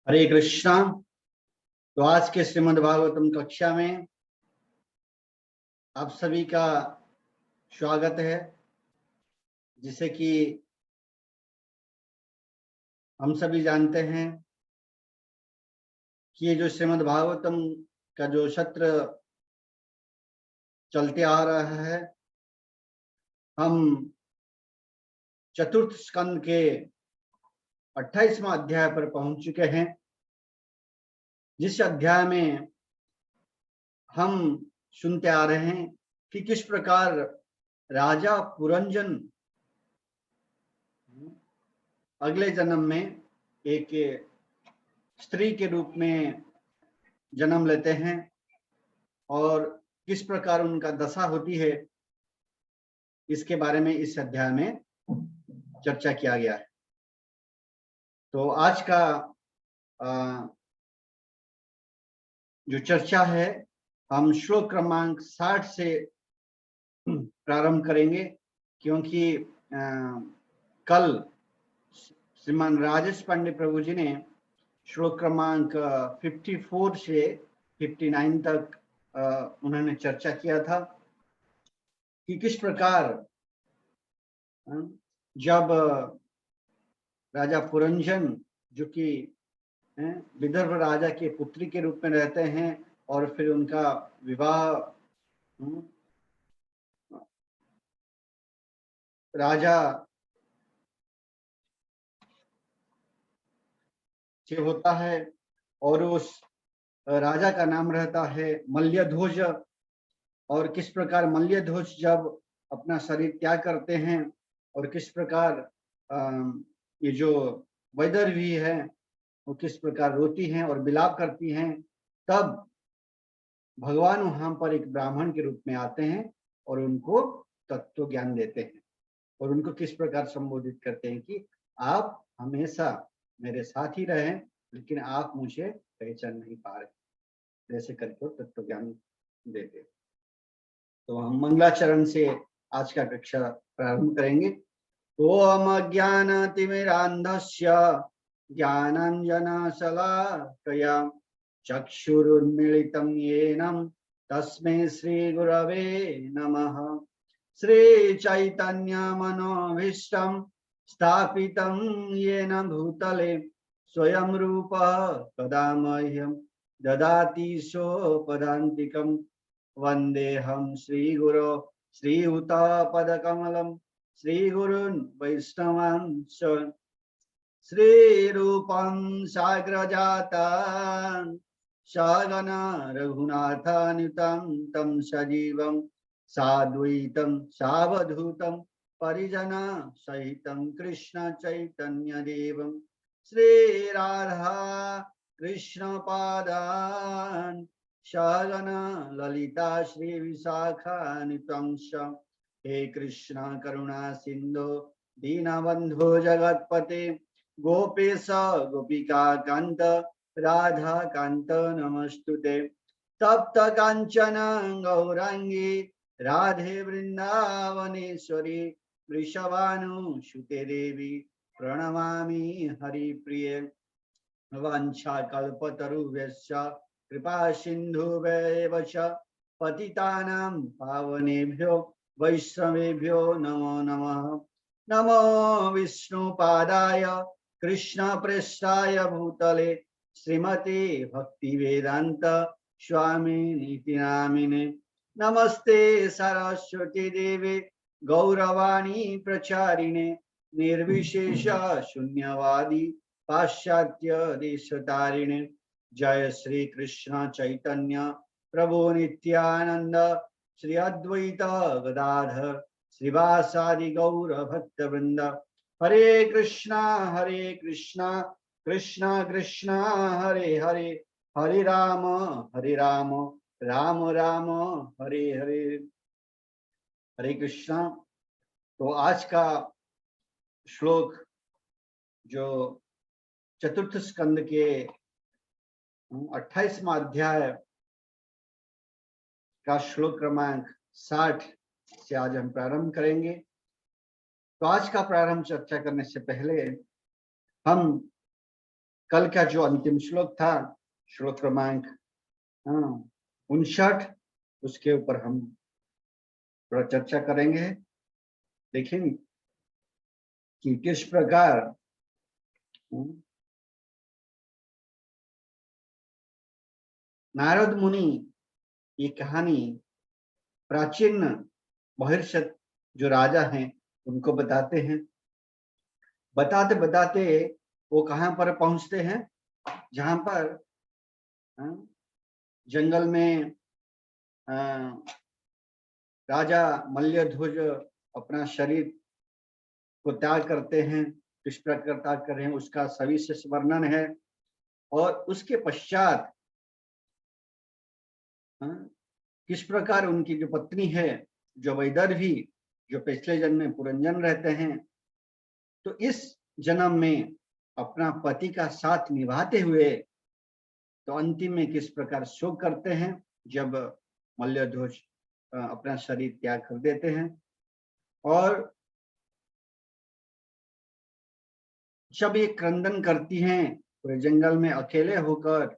हरे कृष्णा। तो आज के श्रीमद् भागवतम कक्षा में आप सभी का स्वागत है। जिसे कि हम सभी जानते हैं कि ये जो श्रीमद् भागवतम का जो सत्र चलते आ रहा है, हम चतुर्थ स्कंद के 28वां अध्याय पर पहुंच चुके हैं। जिस अध्याय में हम सुनते आ रहे हैं कि किस प्रकार राजा पुरंजन अगले जन्म में एक स्त्री के रूप में जन्म लेते हैं और किस प्रकार उनका दशा होती है, इसके बारे में इस अध्याय में चर्चा किया गया है। तो आज का जो चर्चा है, हम श्लोक क्रमांक 60 से प्रारंभ करेंगे, क्योंकि कल श्रीमान राजेश पांडे प्रभु जी ने श्लोक क्रमांक 54 से 59 तक उन्होंने चर्चा किया था कि किस प्रकार जब राजा पुरंजन, जो कि विदर्भ राजा के पुत्री के रूप में रहते हैं, और फिर उनका विवाह राजा से होता है, और उस राजा का नाम रहता है मल्यध्वज। और किस प्रकार मल्यध्वज जब अपना शरीर त्याग करते हैं और किस प्रकार ये जो वैदर्भी है वो किस प्रकार रोती हैं और विलाप करती हैं, तब भगवान वहां पर एक ब्राह्मण के रूप में आते हैं और उनको तत्व ज्ञान देते हैं और उनको किस प्रकार संबोधित करते हैं कि आप हमेशा मेरे साथ ही रहें, लेकिन आप मुझे पहचान नहीं पा रहे, जैसे करके तत्व ज्ञान देते। तो हम मंगलाचरण से आज का कक्षा प्रारंभ करेंगे। ओम अज्ञानतिमिरान्धस्य ज्ञानाञ्जनशलाकया चक्षुरुन्मीलितं येन तस्मै श्रीगुरवे नमः। श्रीचैतन्यमनोभीष्टं स्थापितं येन भूतले स्वयं रूपः कदा मह्यं ददाति सोपदान्तिकं। वन्देऽहं श्रीगुरो श्रीयुतपदकमलं श्रीगुरून् वैष्णवांश्च। श्रीरूपं साग्रजातं सगना रघुनाथान्वितं तं सजीवं साद्वैतं सावधूतं परिजना सहितं कृष्ण चैतन्यदेवं श्रीराधा कृष्ण पादान् सगना ललिता श्री विशाखान्वितं च। हे कृष्ण करुणा सिंधु दीनबंधु जगतपते गोपेश गोपिका कांत राधा कांत नमस्तुते। तप्त कांचन गौरांगी राधे वृंदावनेश्वरी वृषभानुसुते देवी प्रणमामि हरिप्रिये। वाञ्छाकल्पतरुभ्यश्च कृपा सिन्धुभ्येव च पतितानां पावनेभ्यो वैष्णवेभ्यो नमो नमः। नमो विष्णुपादाय कृष्णप्रेष्ठाय भूतले श्रीमते भक्तिवेदांत स्वामिनिति नामिने। नमस्ते सरस्वती देवे गौरवाणी प्रचारिणे निर्विशेष शून्यवादी पाश्चात्य देशतारिणे। जय श्री कृष्ण चैतन्य प्रभु नित्यानंद श्री अद्वैत गदाधर श्रीवासादि गौर भक्त वृंद। हरे कृष्णा कृष्णा कृष्णा हरे हरे, हरे राम राम राम हरे हरे। हरे कृष्णा। तो आज का श्लोक जो चतुर्थ स्कंद के 28वां अध्याय का श्लोक क्रमांक 60 से आज हम प्रारंभ करेंगे। तो आज का प्रारंभ चर्चा करने से पहले हम कल का जो अंतिम श्लोक था, श्लोक क्रमांक 59, उसके ऊपर हम थोड़ा चर्चा करेंगे। देखेंगे कि किस प्रकार नारद मुनि ये कहानी प्राचीन महर्षि जो राजा हैं उनको बताते हैं। बताते बताते वो कहाँ पर पहुंचते हैं, जहां पर जंगल में राजा मल्लध्वज अपना शरीर को त्याग करते हैं। किस प्रकार त्याग कर रहे हैं उसका सविशेष वर्णन है। और उसके पश्चात किस प्रकार उनकी जो पत्नी है, जो वैदर्भी, जो पिछले जन्म में पुरंजन रहते हैं, तो इस जन्म में अपना पति का साथ निभाते हुए तो अंतिम में किस प्रकार शोक करते हैं जब मल्लध्वज अपना शरीर त्याग कर देते हैं। और जब ये क्रंदन करती हैं पूरे जंगल में अकेले होकर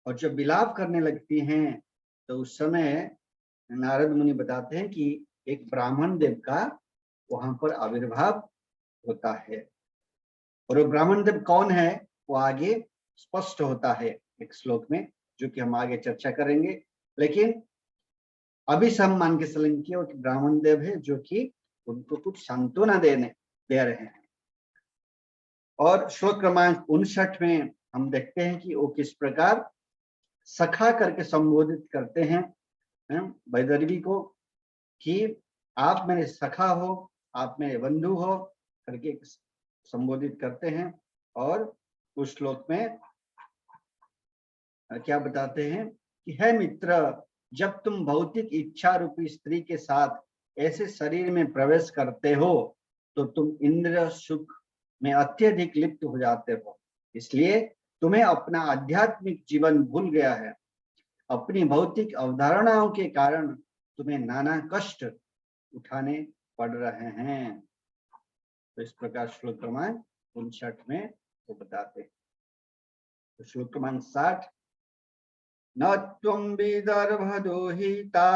और जब विलाप करने लगती हैं, तो उस समय नारद मुनि बताते हैं कि एक ब्राह्मण देव का वहां पर आविर्भाव होता है। और वो ब्राह्मण देव कौन है वो आगे स्पष्ट होता है एक श्लोक में, जो कि हम आगे चर्चा करेंगे। लेकिन अभी से हम मान के चलेंगे कि वो ब्राह्मण देव है जो कि उनको कुछ सांत्वना दे रहे हैं। और श्लोक क्रमांक 59 में हम देखते हैं कि वो किस प्रकार सखा करके संबोधित करते हैं वैदर्भी को कि आप मेरे सखा हो, आप मेरे बंधु हो करके संबोधित करते हैं। और उस श्लोक में क्या बताते हैं कि है मित्र, जब तुम भौतिक इच्छा रूपी स्त्री के साथ ऐसे शरीर में प्रवेश करते हो तो तुम इंद्रिय सुख में अत्यधिक लिप्त हो जाते हो, इसलिए तुम्हें अपना आध्यात्मिक जीवन भूल गया है। अपनी भौतिक अवधारणाओं के कारण तुम्हें नाना कष्ट उठाने पड़ रहे हैं। तो इस प्रकार श्लोक क्रमांक 59 में वो बताते हैं। तो श्लोक क्रमांक 60, न त्वं विदर्भदोहिता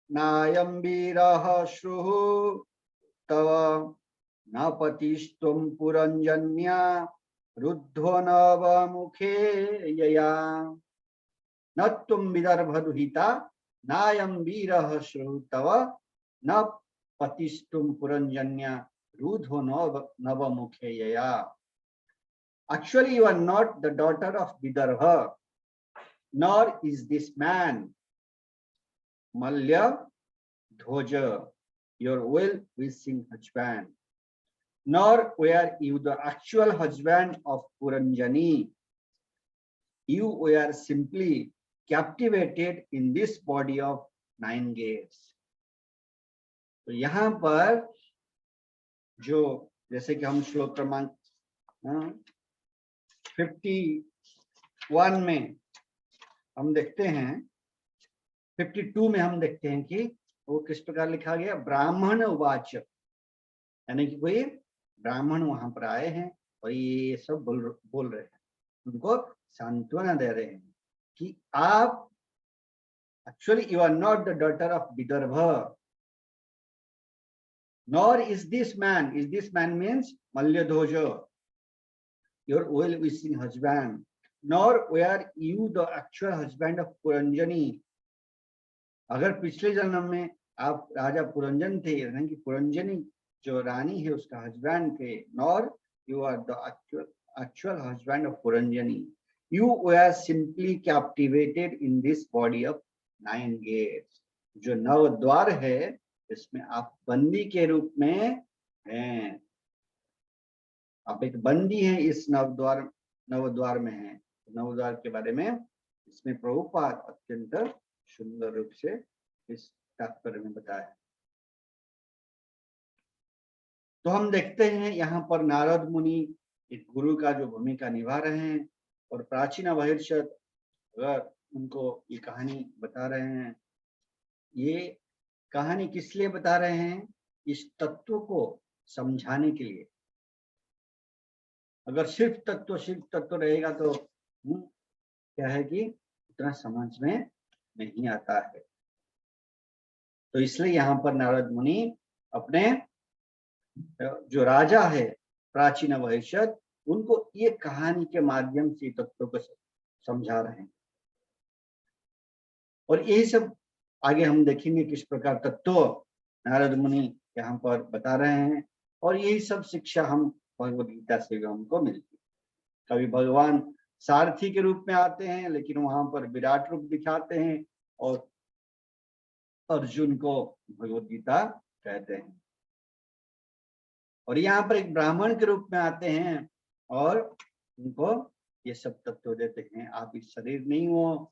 नायं वीरः श्रुः तव न पतिस्त्वं पुरंजन्या रुद्धो नवमुखे यया। न त्वं विदर्भदोहिता नायं वीरः श्रुः तव न पतिस्त्वं पुरंजन्या रुद्धो नवमुखे यया। Actually, you are not the daughter of Vidarbha, nor is this man Mallya-Dhwaja, your well-wishing husband, nor were you the actual husband of Puranjani. You were simply captivated in this body of 9 gates. तो यहाँ पर जो जैसे कि हम श्लोक क्रमांक 51 में हम देखते हैं, 52 में हम देखते हैं कि वो किस प्रकार लिखा गया, ब्राह्मण उवाच, यानी कि कोई ब्राह्मण वहां पर आए हैं और ये सब बोल रहे हैं, उनको सांत्वना दे रहे हैं कि आप actually you are not the daughter of Vidarbha, nor is this man means Mallya-Dhwaja, your well-wishing husband, nor were you the actual husband of Puranjani. अगर पिछले जन्म में आप राजा पुरंजन थे, यानी कि पुरंजनी जो रानी है उसका हस्बैंड थे, nor you are the actual husband of Puranjani. You were simply captivated in this body of 9 gates. जो 9 द्वार है इसमें आप बंदी के रूप में हैं, आप एक बंदी हैं इस नवद्वार में हैं। नवद्वार के बारे में इसमें प्रभुपाद अत्यंत सुंदर रूप से इस तात्पर्य में बताया। तो हम देखते हैं यहाँ पर नारद मुनि एक गुरु का जो भूमिका निभा रहे हैं और प्राचीन महर्षि अगर उनको ये कहानी बता रहे हैं। ये कहानी किस लिए बता रहे हैं? इस तत्व को समझाने के लिए। अगर शिव तत्व रहेगा तो क्या है कि उतना समझ में नहीं आता है। तो इसलिए यहाँ पर नारद मुनि अपने जो राजा है प्राचीन भविष्य, उनको ये कहानी के माध्यम से तत्वों को समझा रहे हैं। और यही सब आगे हम देखेंगे किस प्रकार तत्व नारद मुनि यहाँ पर बता रहे हैं, और यही सब शिक्षा हम भगवद गीता से भी हमको मिलती है। कभी भगवान सारथी के रूप में आते हैं, लेकिन वहां पर विराट रूप दिखाते हैं, और अर्जुन को भगवद गीता कहते हैं। और यहाँ पर एक ब्राह्मण के रूप में आते हैं और उनको ये सब तत्व देते हैं। आप इस शरीर नहीं हो,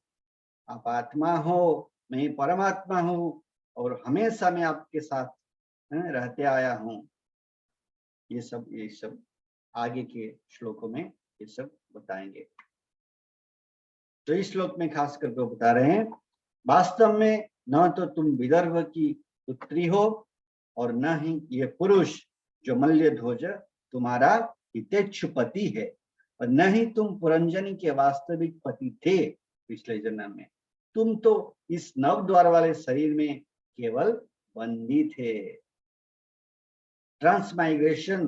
आप आत्मा हो, मैं परमात्मा हूँ, और हमेशा मैं आपके साथ रहते आया हूँ। ये सब आगे के श्लोकों में ये सब बताएंगे। तो इस श्लोक में खास करके बता रहे हैं, वास्तव में न तो तुम विदर्भ की पुत्री हो, और न ही ये पुरुष जो मल्यध्वज तुम्हारा हितेच्छु पति है, और न ही तुम पुरंजनी के वास्तविक पति थे पिछले जन्म में। तुम तो इस नव द्वार वाले शरीर में केवल बंदी थे। ट्रांसमाइग्रेशन,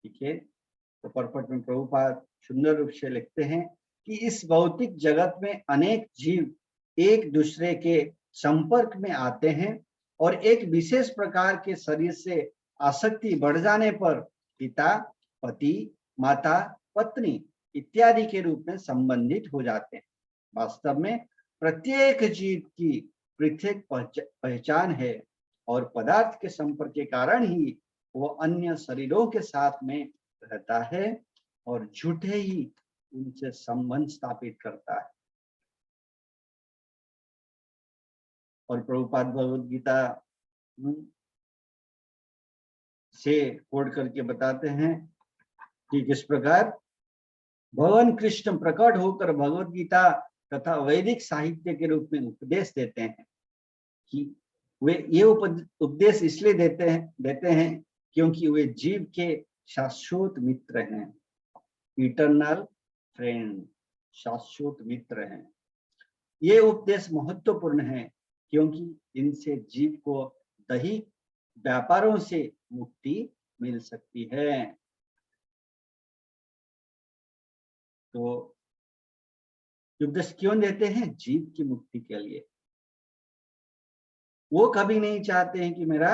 ठीक है। तो परपट में प्रभुपाद सुंदर रूप से लिखते हैं कि इस भौतिक जगत में अनेक जीव एक दूसरे के संपर्क में आते हैं, और एक विशेष प्रकार के शरीर से आसक्ति बढ़ जाने पर पिता, पति, माता, पत्नी इत्यादि के रूप में संबंधित हो जाते हैं। वास्तव में प्रत्येक जीव की पृथक पहचान है, और पदार्थ के संपर्क के कारण ही वो अन्य शरीरों के साथ में रहता है और झूठे ही उनसे संबंध स्थापित करता है। और प्रभुपाद भगवद गीता से कोड करके बताते हैं कि किस प्रकार भगवान कृष्ण प्रकट होकर भगवद गीता तथा वैदिक साहित्य के रूप में उपदेश देते हैं कि वे ये उपदेश इसलिए देते हैं क्योंकि वे जीव के शाश्वत मित्र हैं, इटर्नल फ्रेंड, शाश्वत मित्र हैं। ये उपदेश महत्वपूर्ण है क्योंकि इनसे जीव को दैहिक व्यापारों से मुक्ति मिल सकती है। तो उपदेश क्यों देते हैं? जीव की मुक्ति के लिए। वो कभी नहीं चाहते हैं कि मेरा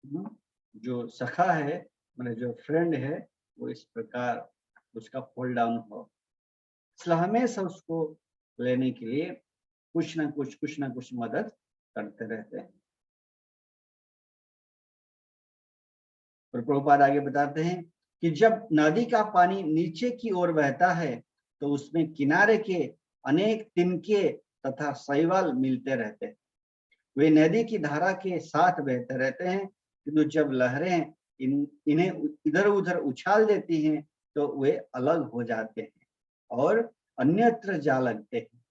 जो सखा है, मेरा जो फ्रेंड है, वो इस प्रकार उसका फॉल डाउन हो। इसलिए हमेशा उसको लेने के लिए कुछ ना कुछ मदद करते रहते हैं। और प्रभुपाद आगे बताते हैं कि जब नदी का पानी नीचे की ओर बहता है तो उसमें किनारे के अनेक तिनके तथा शैवाल मिलते रहते हैं। वे नदी की धारा के साथ बहते रहते हैं, किंतु जब लहरें इन्हें इधर उधर उछाल देती हैं तो वे अलग हो जाते हैं और अन्यत्र जा लगते हैं।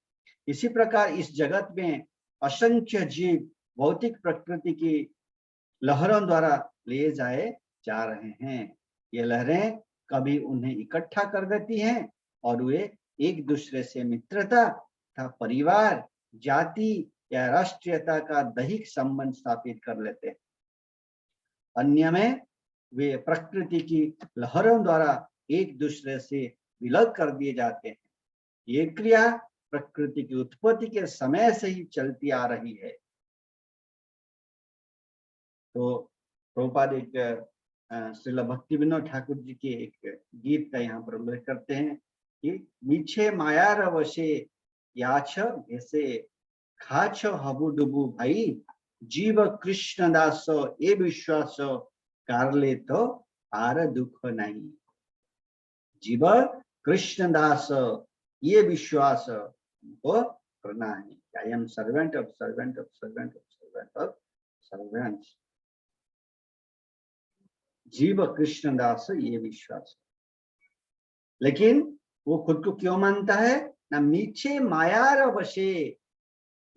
इसी प्रकार इस जगत में असंख्य जीव भौतिक प्रकृति की लहरों द्वारा लिए जाए जा रहे हैं। ये लहरें कभी उन्हें इकट्ठा कर देती हैं और वे एक दूसरे से मित्रता तथा परिवार, जाति या राष्ट्रीयता का दैहिक संबंध स्थापित कर लेते हैं। अन्य में वे प्रकृति की लहरों द्वारा एक दूसरे से विलग कर दिए जाते हैं। ये क्रिया प्रकृति की उत्पत्ति के समय से ही चलती आ रही है। तो प्रभुपाद एक श्रील भक्ति विनोद ठाकुर जी के एक गीत का यहाँ पर उल्लेख करते हैं कि मीछे मायार वशे याछ भेसे खाछ हबु डुबु भाई जीव कृष्ण दास ए विश्वास कारले तो आर दुख नहीं। जीव कृष्ण दास ये विश्वास को करना है। I am servant of servant of servant of servant of servants. जीव कृष्ण दास ये विश्वास। लेकिन वो खुद को क्यों मानता है? ना मीछे मायार वशे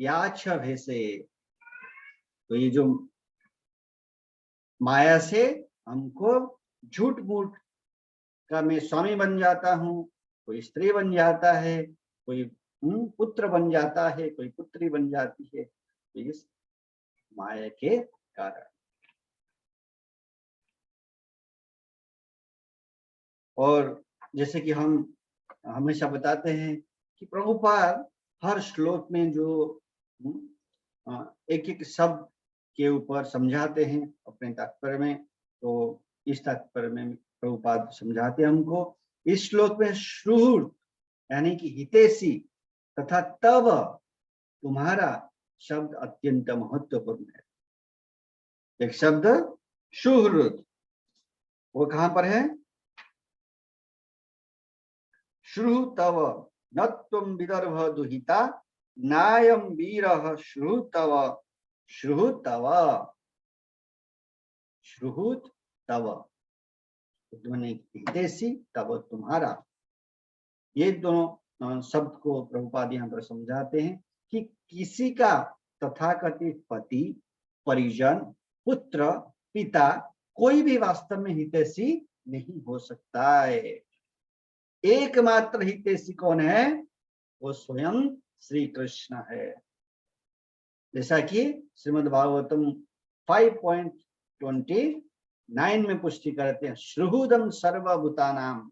याछ भेसे। तो ये जो माया से हमको झूठ मूठ का मैं स्वामी बन जाता हूँ, कोई स्त्री बन जाता है, कोई पुत्र बन जाता है, कोई पुत्री बन जाती है, इस माया के कारण। और जैसे कि हम हमेशा बताते हैं कि प्रभुपाद हर श्लोक में जो एक एक शब्द के ऊपर समझाते हैं अपने तात्पर्य में, तो इस तात्पर्य में प्रभुपाद समझाते हैं हमको। इस श्लोक में श्रुहुर यानी कि हितैषी तथा तव तुम्हारा शब्द अत्यंत महत्वपूर्ण है। एक शब्द सुहृद, वो कहां पर है? श्रुहु तव न त्वं विदर्भ दुहिता नायम वीरः श्रुहु तव, श्रुहु तव, श्रुहु तव हितैषी तव तुम्हारा। ये दोनों शब्द को प्रभुपाद यहाँ पर समझाते हैं कि किसी का तथाकथित पति, परिजन, पुत्र, पिता कोई भी वास्तव में हितैषी नहीं हो सकता है। एकमात्र हितैषी कौन है? वो स्वयं श्री कृष्ण है। जैसा कि श्रीमद् भागवतम 5.29 में पुष्टि करते हैं, श्रुहुदम सर्वभूतानाम,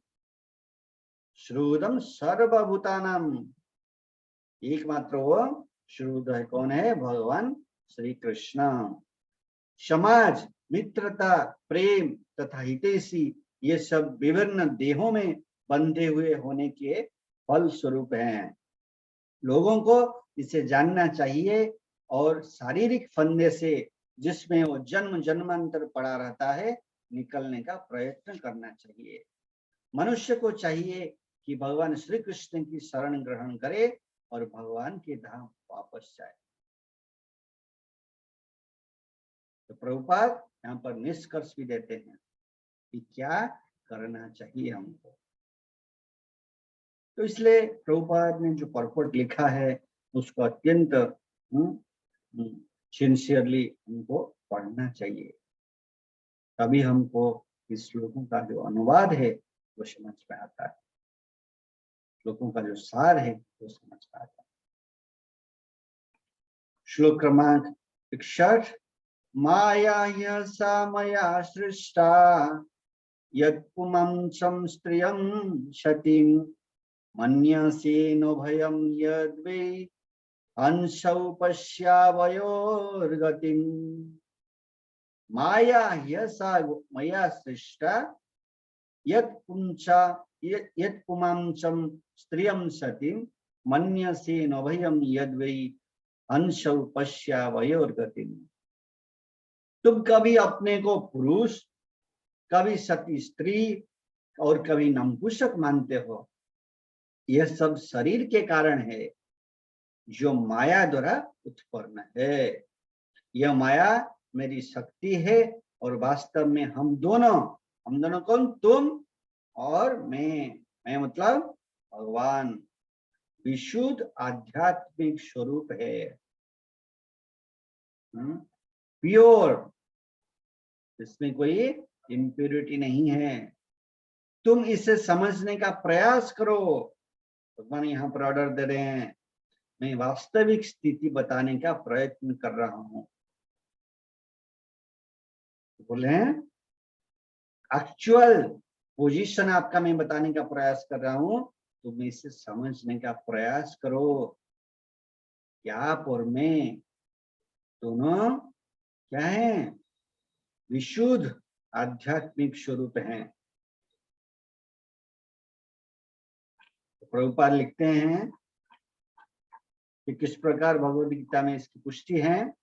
श्रुहुदम सर्वभूतानाम, एकमात्र वो श्रुहुद है। कौन है? भगवान श्री कृष्ण। समाज, मित्रता, प्रेम तथा हितैषी ये सब विभिन्न देहों में बंधे हुए होने के फल स्वरूप हैं। लोगों को इसे जानना चाहिए और शारीरिक फंदे से जिसमें वो जन्म जन्मांतर पड़ा रहता है, निकलने का प्रयत्न करना चाहिए। मनुष्य को चाहिए कि भगवान श्री कृष्ण की शरण ग्रहण करे और भगवान के धाम वापस जाए। तो प्रभुपाद यहाँ पर निष्कर्ष भी देते हैं कि क्या करना चाहिए हमको। तो इसलिए प्रभुपाद ने जो पर्पट लिखा है उसको अत्यंत सिंसियरली हमको पढ़ना चाहिए, तभी हमको इस श्लोकों का जो अनुवाद है वो समझ में आता है, श्लोकों का जो सार है वो समझ में आता है। श्लोक क्रमांक 61। माया ह्यसा मया सृष्टा यत्पुमांसं स्त्रियं शतीं मन्यसे नो भयं यद्वै हंसौ पश्यावयोर्गतिम्। माया ह्यसा मया सृष्टा यत्पुमांसं स्त्रियं शतीं मन्यसे नो भयं यद्वै हंसौ पश्यावयोर्गतिम्। तुम कभी अपने को पुरुष, कभी सती स्त्री और कभी नपुंसक मानते हो। यह सब शरीर के कारण है जो माया द्वारा उत्पन्न है। यह माया मेरी शक्ति है और वास्तव में हम दोनों कौन? तुम और मैं मतलब भगवान विशुद्ध आध्यात्मिक स्वरूप है, प्योर, इसमें कोई इम्प्योरिटी नहीं है। तुम इसे समझने का प्रयास करो। भगवान यहाँ पर ऑर्डर दे रहे हैं, मैं वास्तविक स्थिति बताने का प्रयत्न कर रहा हूं। बोले एक्चुअल पोजीशन आपका मैं बताने का प्रयास कर रहा हूं, तुम इसे समझने का प्रयास करो कि आप और मैं दोनों क्या है? विशुद्ध आध्यात्मिक स्वरूप हैं। तो प्रभुपाद लिखते हैं कि किस प्रकार भगवद गीता में इसकी पुष्टि है।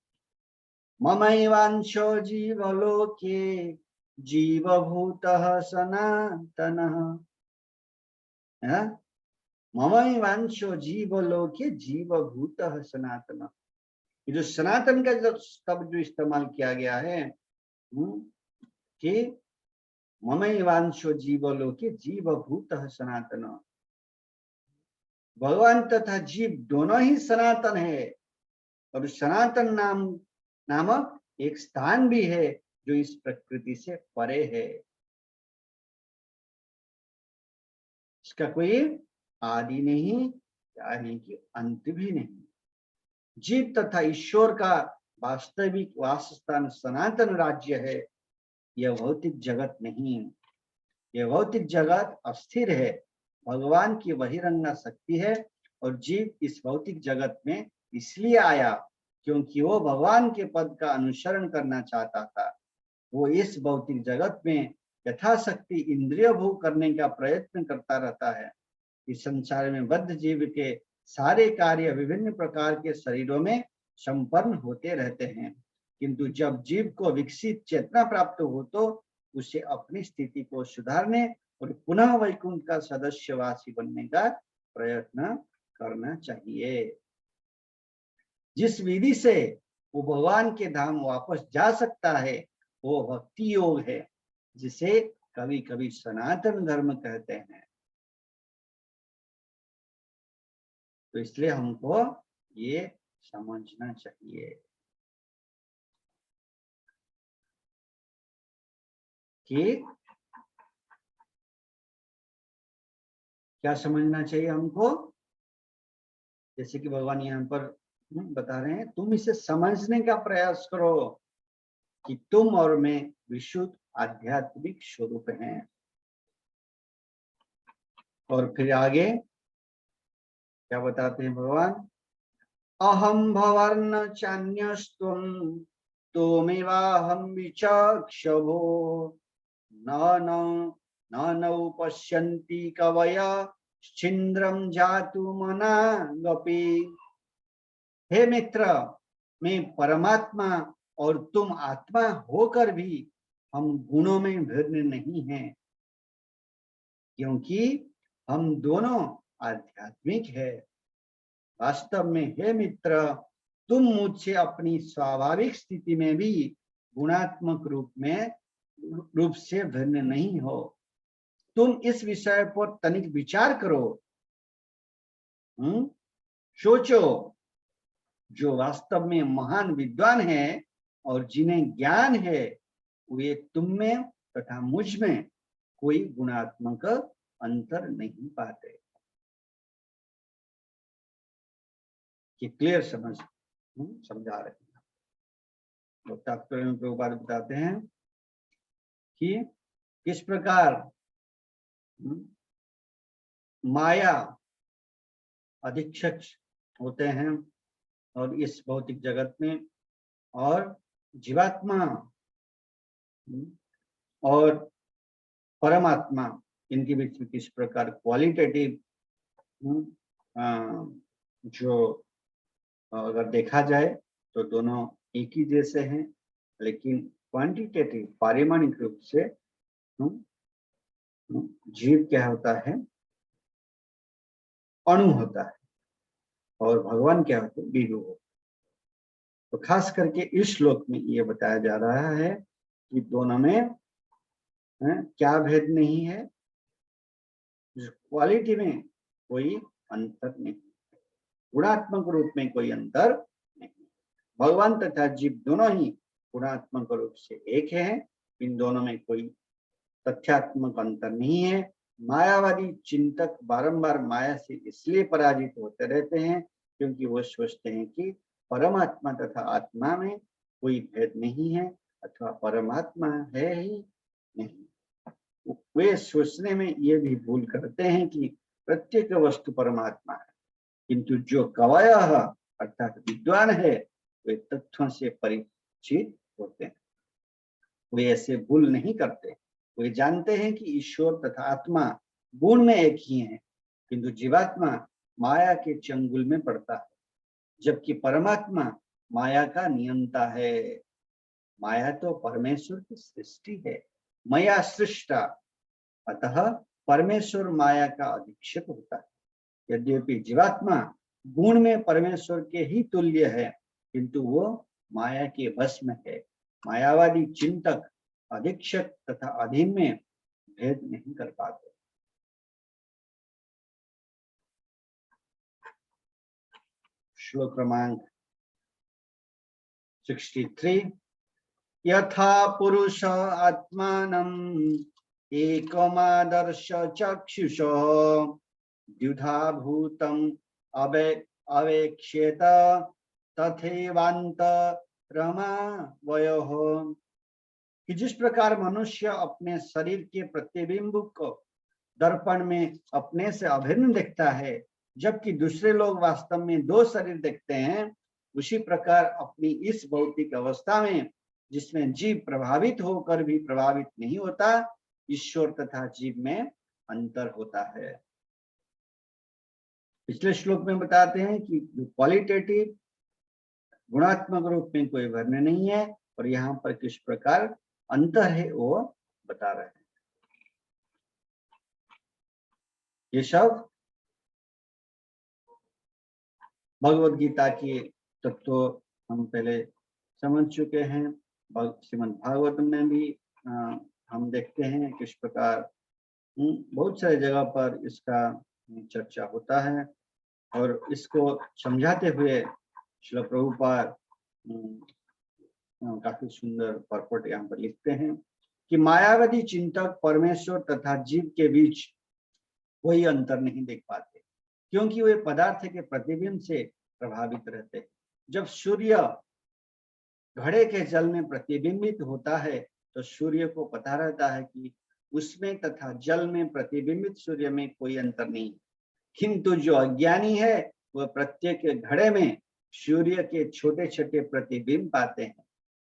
ममैवांशो जीवलोके जीवभूतः सनातनः। ममैवांशो जीवलोके जीवभूतः सनातनः। ये जो सनातन का जो शब्द जो इस्तेमाल किया गया है कि ममैवांशो जीवलोके जीवभूतः सनातनः, भगवान तथा जीव दोनों ही सनातन है। और सनातन नामक एक स्थान भी है जो इस प्रकृति से परे है। इसका कोई आदि नहीं, यानी कि अंत भी नहीं। जीव तथा ईश्वर का वास्तविक वासस्थान सनातन राज्य है, यह भौतिक जगत नहीं। यह भौतिक जगत अस्थिर है, भगवान की बहिरंग शक्ति है, और जीव इस भौतिक जगत में इसलिए आया क्योंकि वो भगवान के पद का अनुसरण करना चाहता था। वो इस भौतिक जगत में यथाशक्ति इंद्रिय भोग करने का प्रयत्न करता रहता है। इस संसार में बद्ध जीव के सारे कार्य विभिन्न प्रकार के शरीरों में संपन्न होते रहते हैं, किंतु जब जीव को विकसित चेतना प्राप्त हो तो उसे अपनी स्थिति को सुधारने और पुनः वैकुंठ का सदस्यवासी बनने का प्रयत्न करना चाहिए। जिस विधि से वो भगवान के धाम वापस जा सकता है वो भक्ति योग है, जिसे कभी कभी सनातन धर्म कहते हैं। तो इसलिए हमको ये समझना चाहिए कि क्या समझना चाहिए हमको। जैसे कि भगवान यहाँ पर बता रहे हैं, तुम इसे समझने का प्रयास करो कि तुम और मैं विशुद्ध आध्यात्मिक स्वरूप हैं। और फिर आगे क्या बताते हैं भगवान, अहम भवर्ण चान्यस्त्वं त्वमेवाहं विचक्षभो न नौ पश्यन्ति कवयः छिन्द्रं जातुमनागपि। हे मित्र, मैं परमात्मा और तुम आत्मा होकर भी हम गुणों में भिन्न नहीं हैं, क्योंकि हम दोनों आध्यात्मिक है। वास्तव में हे मित्र, तुम मुझसे अपनी स्वाभाविक स्थिति में भी गुणात्मक रूप से भिन्न नहीं हो। तुम इस विषय पर तनिक विचार करो। सोचो, जो वास्तव में महान विद्वान है और जिन्हें ज्ञान है, वे तुम में तथा मुझ में कोई गुणात्मक अंतर नहीं पाते। कि क्लियर समझा रहे हैं। तात्पर्य में प्रभुपाद बताते हैं कि किस प्रकार माया अधीक्षक होते हैं और इस भौतिक जगत में, और जीवात्मा और परमात्मा, इनके बीच में किस प्रकार क्वालिटेटिव जो अगर देखा जाए तो दोनों एक ही जैसे हैं, लेकिन क्वांटिटेटिव पारिमाणिक रूप से जीव क्या होता है, अणु होता है, और भगवान क्या होते हैं, विभु होते हैं। तो खास करके इस श्लोक में ये बताया जा रहा है कि दोनों में क्या भेद नहीं है, क्वालिटी में कोई अंतर नहीं, गुणात्मक रूप में कोई अंतर नहीं। भगवान तथा जीव दोनों ही गुणात्मक रूप से एक हैं, इन दोनों में कोई तथ्यात्मक अंतर नहीं है। मायावादी चिंतक बारंबार माया से इसलिए पराजित होते रहते हैं क्योंकि वो सोचते हैं कि परमात्मा तथा आत्मा में कोई भेद नहीं है अथवा परमात्मा है ही नहीं। वे सोचने में ये भी भूल करते हैं कि प्रत्येक वस्तु परमात्मा है, किंतु जो कवयः अर्थात विद्वान है वे तथ्यों से परिचित होते हैं। वे ऐसे भूल नहीं करते। वे जानते हैं कि ईश्वर तथा आत्मा गुण में एक ही हैं, किंतु जीवात्मा माया के चंगुल में पड़ता है, जबकि परमात्मा माया का नियंता है। माया तो परमेश्वर की सृष्टि है, मया सृष्टा, अतः परमेश्वर माया का अधीक्षक होता है। यद्यपि जीवात्मा गुण में परमेश्वर के ही तुल्य है, किंतु वो माया के वश में है। मायावादी चिंतक अधीक्षक तथा अधीन में भेद नहीं कर पाते। श्लोक क्रमांक 63, यथा पुरुष आत्मानं एकमादर्श चक्षुष द्विधा भूतम अवेक्ष्येत तथैवान्तरमावयोः। कि जिस प्रकार मनुष्य अपने शरीर के प्रतिबिंब को दर्पण में अपने से अभिन्न देखता है, जबकि दूसरे लोग वास्तव में दो शरीर देखते हैं, उसी प्रकार अपनी इस भौतिक अवस्था में जिसमें जीव प्रभावित होकर भी प्रभावित नहीं होता, ईश्वर तथा जीव में अंतर होता है। पिछले श्लोक में बताते हैं कि क्वालिटेटिव गुणात्मक रूप में कोई वर्णन नहीं है, और यहाँ पर किस प्रकार अंतर है वो बता रहे हैं। ये सब भगवद गीता के तत्व हम पहले समझ चुके हैं। श्रीमद् भागवत में भी हम देखते हैं किस प्रकार बहुत सारे जगह पर इसका चर्चा होता है, और इसको समझाते हुए श्रील प्रभुपाद काफी सुंदर परपट यहाँ पर लिखते हैं कि मायावादी चिंतक परमेश्वर तथा जीव के बीच कोई अंतर नहीं देख पाते, क्योंकि वे पदार्थ के प्रतिबिंब से प्रभावित रहते हैं। जब सूर्य घड़े के जल में प्रतिबिंबित होता है तो सूर्य को पता रहता है कि उसमें तथा जल में प्रतिबिंबित सूर्य में कोई अंतर नहीं, किंतु जो अज्ञानी है वह प्रत्येक घड़े में सूर्य के छोटे छोटे प्रतिबिंब पाते हैं।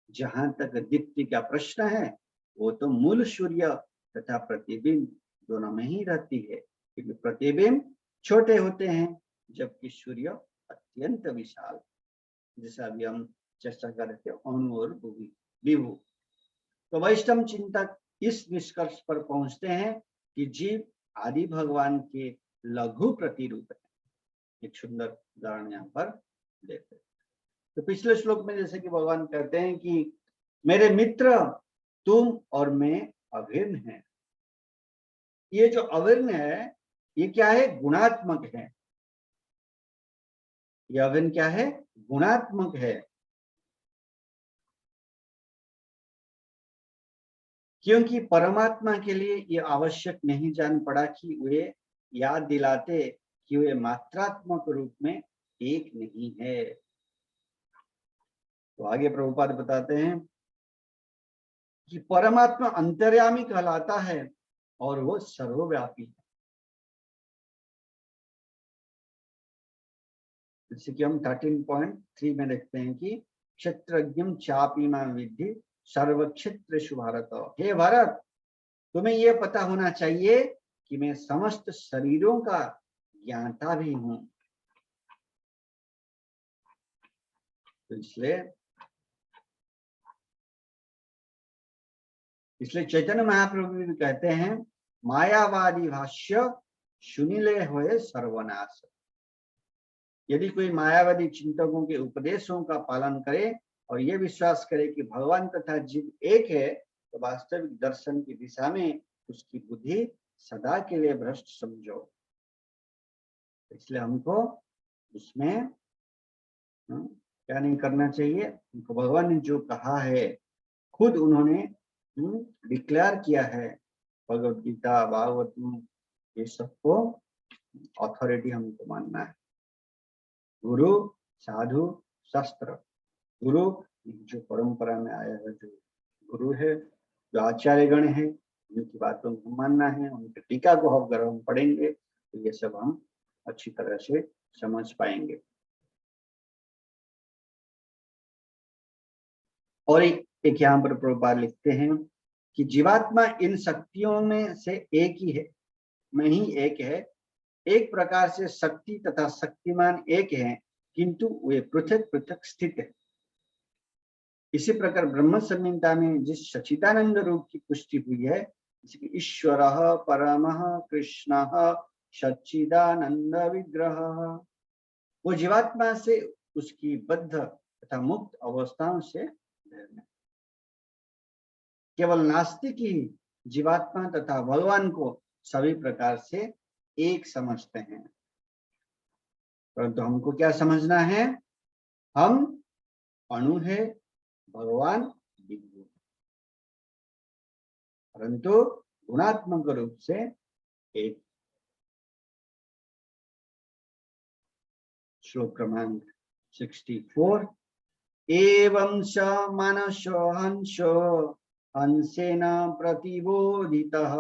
जहां तक दीप्ति का प्रश्न है, वो तो मूल सूर्य तथा प्रतिबिंब दोनों में ही रहती है, क्योंकि प्रतिबिंब छोटे होते हैं जबकि सूर्य अत्यंत विशाल, जैसा अभी हम चर्चा कर रहे थे अणु और विभु। तो वैष्णव चिंतक इस निष्कर्ष पर पहुंचते हैं कि जीव आदि भगवान के लघु प्रतिरूप है। एक सुंदर उदाहरण यहाँ पर देखते हैं। तो पिछले श्लोक में जैसे कि भगवान कहते हैं कि मेरे मित्र तुम और मैं अभिन्न हैं। ये जो अभिन्न है ये क्या है? गुणात्मक है। ये अभिन्न क्या है? गुणात्मक है। क्योंकि परमात्मा के लिए ये आवश्यक नहीं जान पड़ा कि वे याद दिलाते कि वे मात्रात्मक रूप में एक नहीं है। तो आगे प्रभुपाद बताते हैं कि परमात्मा अंतर्यामी कहलाता है और वो सर्वव्यापी है। जैसे कि हम 13.3 में देखते हैं कि क्षेत्रज्ञम चापी मां विद्धि सर्वक्षेत्रेषु भारत। हे भारत, तुम्हें यह पता होना चाहिए कि मैं समस्त शरीरों का ज्ञाता भी हूं। तो इसलिए चैतन्य महाप्रभु भी कहते हैं मायावादी भाष्य सुनिले होए सर्वनाश। यदि कोई मायावादी चिंतकों के उपदेशों का पालन करे और ये विश्वास करे कि भगवान तथा जीव एक है, तो वास्तविक दर्शन की दिशा में उसकी बुद्धि सदा के लिए भ्रष्ट समझो। इसलिए हमको उसमें क्या नहीं करना चाहिए। उनको भगवान ने जो कहा है खुद उन्होंने डिक्लेयर किया है, भगवद गीता भागवत ये सबको अथॉरिटी हमको मानना है। गुरु साधु शास्त्र, गुरु जो परंपरा में आया है, जो गुरु है, जो आचार्य गण है, उनकी बातों को मानना है, उनके टीका को हम अगर हम पढ़ेंगे तो ये सब हम अच्छी तरह से समझ पाएंगे। और एक यहाँ पर प्रभुपाद लिखते हैं कि जीवात्मा इन शक्तियों में से एक ही है, में ही एक है। एक प्रकार से शक्ति तथा शक्तिमान एक है, किंतु वे पृथक पृथक स्थित है। इसी प्रकार ब्रह्म संहिता में जिस सच्चिदानंद रूप की पुष्टि हुई है, ईश्वर परमः कृष्ण सच्चिदानंद विग्रह, वो जीवात्मा से उसकी बद्ध तथा मुक्त अवस्थाओं से केवल नास्तिक ही जीवात्मा तथा भगवान को सभी प्रकार से एक समझते हैं। परंतु हमको क्या समझना है? हम अणु है, भगवान विभु। परंतु गुणात्मक रूप से एक। श्लोक क्रमांक 64। एवं स मनसो हंसो हंसेन प्रतिबोधितः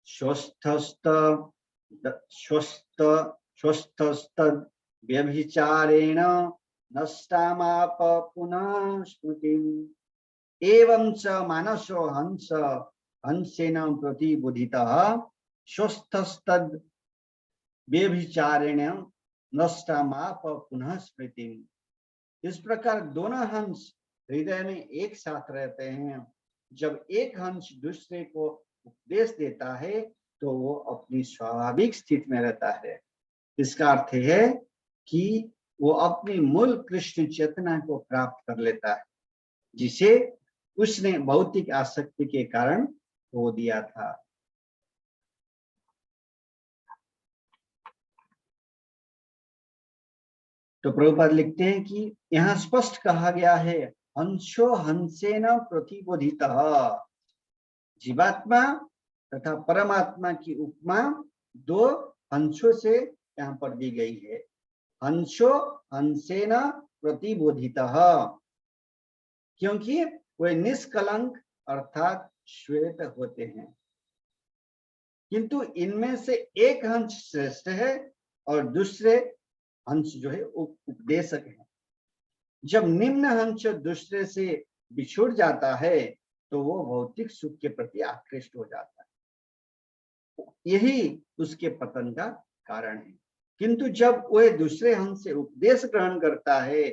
स्वस्थस्त स्वस्थ स्वस्थस्तद् व्यभिचारेण नष्टामाप पुनः स्मृतिम्। एवं च मानसो हंस हंसेन प्रतिबोधितः स्वस्थस्तद् व्यभिचारेण नष्टामाप पुनः स्मृतिम्। इस प्रकार दोनों हंस हृदय में एक साथ रहते हैं। जब एक हंस दूसरे को उपदेश देता है तो वो अपनी स्वाभाविक स्थिति में रहता है। इसका अर्थ है कि वो अपनी मूल कृष्ण चेतना को प्राप्त कर लेता है, जिसे उसने भौतिक आसक्ति के कारण खो दिया था। तो प्रभुपाद लिखते हैं कि यहाँ स्पष्ट कहा गया है, हंसो हंसेन प्रतिबोधितः। जीवात्मा तथा परमात्मा की उपमा दो हंसों से यहाँ पर दी गई है। हंसो हंसेन प्रतिबोधितः, क्योंकि वे निष्कलंक अर्थात श्वेत होते हैं, किंतु इनमें से एक हंस श्रेष्ठ है और दूसरे हंस जो है उपदेशक है। जब निम्न हंस दूसरे से बिछुड़ जाता है तो वो भौतिक सुख के प्रति आकृष्ट हो जाता है, यही उसके पतन का कारण है। किंतु जब वह दूसरे हंस से उपदेश ग्रहण करता है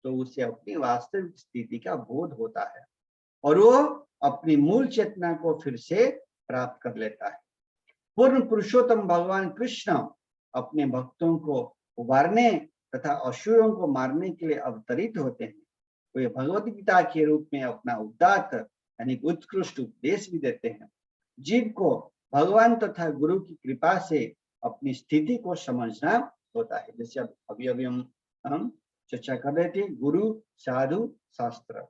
तो उसे अपनी वास्तविक स्थिति का बोध होता है और वो अपनी मूल चेतना को फिर से प्राप्त कर लेता है। पूर्ण पुरुषोत्तम भगवान कृष्ण अपने भक्तों को उबारने तथा असुरों को मारने के लिए अवतरित होते हैं। वे भगवत गीता के रूप में अपना उदात्त यानी उत्कृष्ट उपदेश भी देते हैं। जीव को भगवान तथा गुरु की कृपा से अपनी स्थिति को समझना होता है। जैसे अभी हम चर्चा कर रहे थे, गुरु साधु शास्त्र।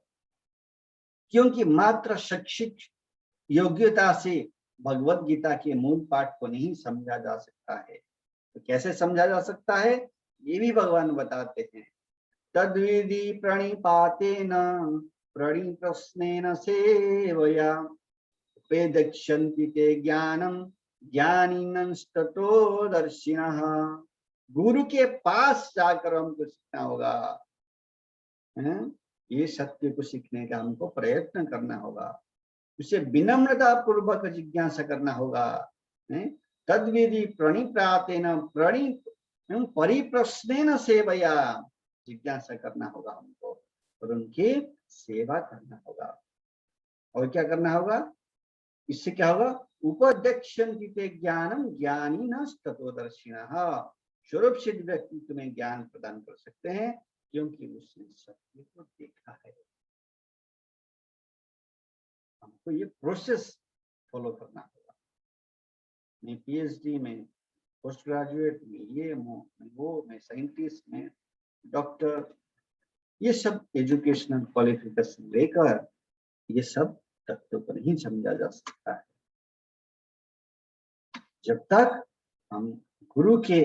क्योंकि मात्र शैक्षिक योग्यता से भगवत गीता के मूल पाठ को नहीं समझा जा सकता है। तो कैसे समझा जा सकता है, ये भी भगवान बताते हैं। तद्विधि प्रणिपातेन प्रणिप्रश्नेन सेवया उपदेक्ष्यन्ति ते ज्ञानम ज्ञानिनस्ततो दर्शिनः। गुरु के पास जाकर हमको सीखना होगा, ये सत्य को सीखने का हमको प्रयत्न करना होगा, उसे विनम्रता पूर्वक जिज्ञासा करना होगा। तद्विधि प्रणिप्रातेन परिप्रश्नेन सेवया, जिज्ञासा करना होगा हमको और उनकी सेवा करना होगा। और क्या करना होगा, इससे क्या होगा, उपदेक्ष्यन्ति ते ज्ञानम ज्ञानिनस्ततो। स्वरूप सिद्ध व्यक्ति तुम्हें ज्ञान प्रदान कर सकते हैं क्योंकि उसने सत्य को देखा है। हमको ये प्रोसेस फॉलो करना होगा। मैं पीएचडी में, पोस्ट ग्रेजुएट में, ये वो मैं साइंटिस्ट में, डॉक्टर, ये सब एजुकेशनल क्वालिफिकेशन लेकर ये सब तत्वों को नहीं समझा जा सकता है जब तक हम गुरु के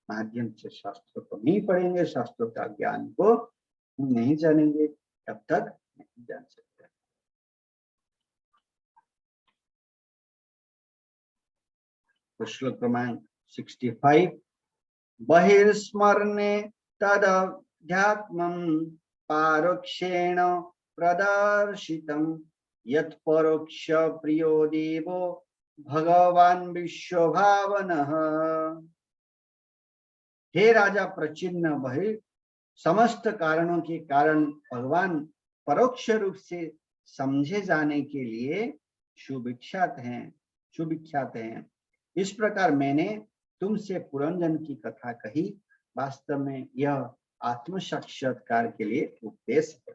माध्यम से शास्त्रों को नहीं पढ़ेंगे, शास्त्रों का ज्ञान को नहीं जानेंगे, तब तक नहीं जान सकते। श्लोक क्रमांक 65। बहिर्स्मरणे तदध्यात्मं पारोक्षेण प्रदर्शितं यत् परोक्ष प्रियो देवो भगवान विश्वभावनः। हे राजा प्रचिन्न बहिर, समस्त कारणों के कारण भगवान परोक्ष रूप से समझे जाने के लिए सुविख्यात हैं। इस प्रकार मैंने तुमसे पुरंजन की कथा कही। वास्तव में यह आत्म साक्षात्कार के लिए उपदेश है।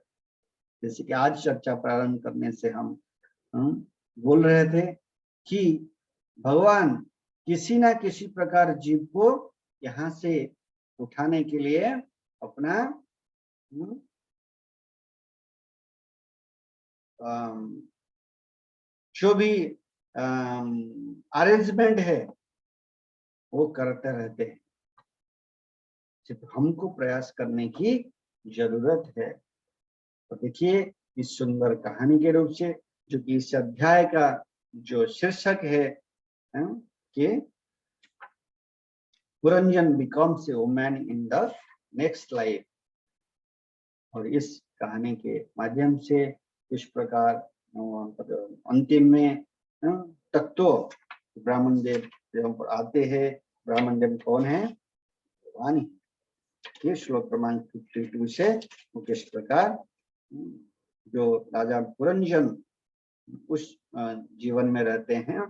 जैसे कि आज चर्चा प्रारंभ करने से हम बोल रहे थे कि भगवान किसी ना किसी प्रकार जीव को यहाँ से उठाने के लिए अपना जो भी अरेंजमेंट है वो करते रहते हैं, सिर्फ हमको प्रयास करने की जरूरत है। तो देखिए इस सुंदर कहानी के रूप से, जो कि इस अध्याय का जो शीर्षक है कि Puranjan becomes a woman in the next life, और इस कहानी के माध्यम से इस प्रकार अंतिम में तत्व ब्राह्मण देव एवं पर आते हैं। ब्राह्मण देव कौन है? वाणी। ये श्लोक क्रमांक 52 से किस प्रकार जो राजा पुरंजन उस जीवन में रहते हैं,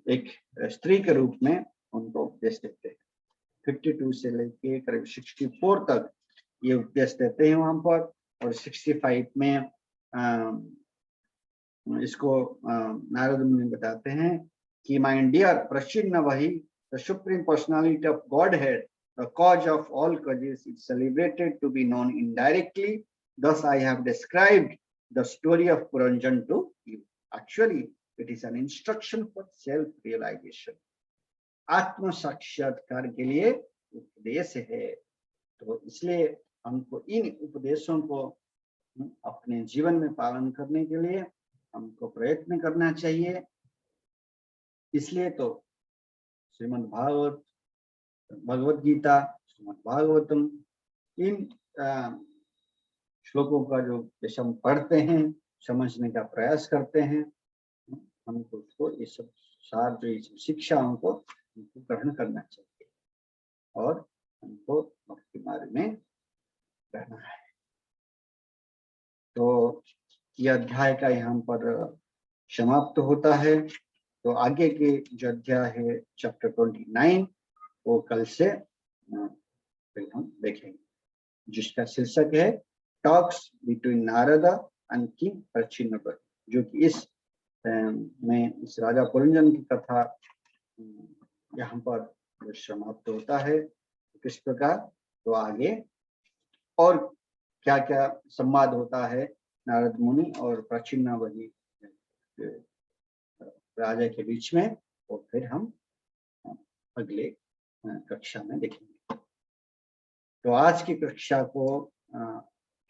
एक स्त्री के रूप में उनको उपदेश देते हैं। 52 से लेके करीब 64 तक ये उपदेश देते हैं वहां पर, और 65 में इसको नारद मुनि बताते हैं कि माय डियर प्रचिन्न वही the supreme personality of Godhead, the cause of all causes is celebrated to be known indirectly, thus I have described the story of Puranjan to you. Actually it is an instruction for self realization. आत्म साक्षात्कार के लिए उपदेश है। तो इसलिए हमको इन उपदेशों को अपने जीवन में पालन करने के लिए हमको प्रयत्न करना चाहिए। इसलिए तो श्रीमद् भागवत, भगवत गीता, श्रीमद् भागवतम, इन श्लोकों का जो हम पढ़ते हैं, समझने का प्रयास करते हैं, हमको उसको ये सब सार जो इस शिक्षा हमको ग्रहण करना चाहिए और हमको भक्ति मार्ग में रहना है। तो यह अध्याय का यहाँ पर समाप्त होता है। तो आगे के जो अध्याय है चैप्टर 29, वो कल से फिर हम देखेंगे, जिसका शीर्षक है talks between Narad and king Prachinn, जो कि इस में इस राजा पुरंजन की कथा यहाँ पर समाप्त होता है। किस प्रकार तो आगे और क्या क्या संवाद होता है नारद मुनि और प्रचिन्न वही राजा के बीच में, और फिर हम अगले कक्षा में देखेंगे। तो आज की कक्षा को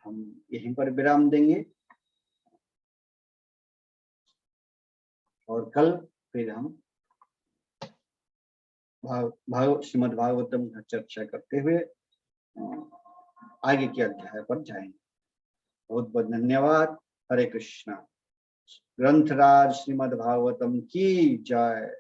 हम यहीं पर विराम देंगे और कल फिर हम श्रीमद् भागवतम का चर्चा करते हुए आगे के अध्याय पर जाएंगे। बहुत बहुत धन्यवाद। हरे कृष्णा। ग्रंथराज श्रीमद् भागवतम की जय।